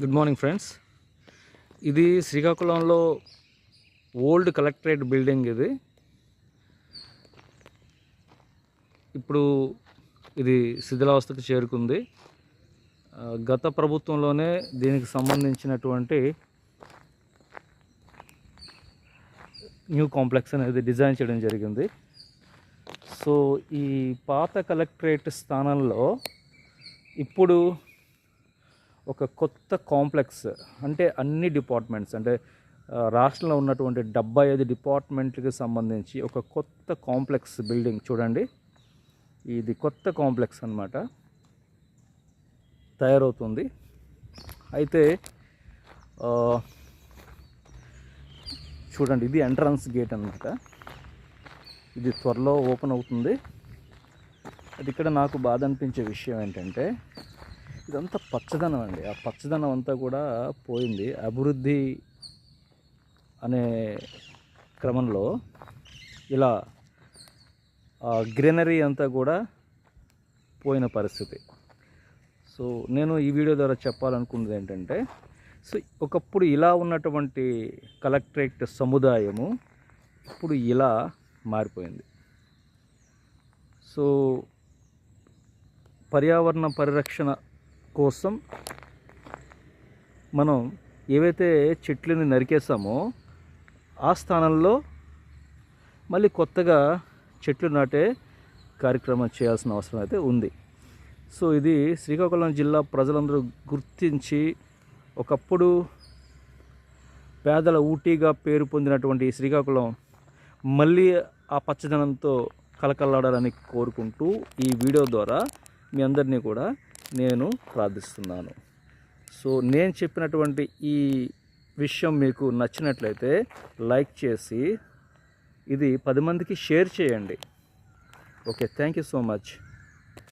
Good morning friends. ఇది శ్రీకాకుళంలో old collectorate building. ఇప్పుడు ఇది శిథిలావస్థకు చేరుకుంది. గత ప్రభుత్వంలోనే దీనికి సంబంధించినటువంటి న్యూ కాంప్లెక్స్ అనేది డిజైన్ చేయడం జరిగింది. సో ఈ పాత కలెక్టరేట్ స్థానంలో ఇప్పుడు ఒక కొత్త కాంప్లెక్స్, అంటే అన్ని డిపార్ట్మెంట్స్, అంటే రాష్ట్రంలో ఉన్నటువంటి 75 డిపార్ట్మెంట్లకు సంబంధించి ఒక కొత్త కాంప్లెక్స్ బిల్డింగ్ చూడండి. ఇది కొత్త కాంప్లెక్స్ అన్నమాట, తయారవుతుంది. అయితే చూడండి, ఇది ఎంట్రన్స్ గేట్ అన్నమాట. ఇది త్వరలో ఓపెన్ అవుతుంది. అది ఇక్కడ నాకు బాధ అనిపించే విషయం ఏంటంటే, ఇదంతా పచ్చదనం అండి. ఆ పచ్చదనం అంతా కూడా పోయింది. అభివృద్ధి అనే క్రమంలో ఇలా గ్రీనరీ అంతా కూడా పోయిన పరిస్థితి. సో నేను ఈ వీడియో ద్వారా చెప్పాలనుకున్నది ఏంటంటే, సో ఒకప్పుడు ఇలా ఉన్నటువంటి కలెక్టరేట్ సముదాయము ఇప్పుడు ఇలా మారిపోయింది. సో పర్యావరణ పరిరక్షణ కోసం మనం ఏవైతే చెట్లని నరికేసామో ఆ స్థానంలో మళ్ళీ కొత్తగా చెట్లు నాటే కార్యక్రమం చేయాల్సిన అవసరం అయితే ఉంది. సో ఇది శ్రీకాకుళం జిల్లా ప్రజలందరూ గుర్తించి, ఒకప్పుడు పేదల ఊటీగా పేరు పొందినటువంటి శ్రీకాకుళం మళ్ళీ ఆ పచ్చదనంతో కలకల్లాడాలని కోరుకుంటూ ఈ వీడియో ద్వారా మీ అందరినీ కూడా నేను ప్రార్థిస్తున్నాను. సో నేను చెప్పినటువంటి ఈ విషయం మీకు నచ్చినట్లయితే లైక్ చేసి ఇది 10 మందికి షేర్ చేయండి. Okay, thank you so much.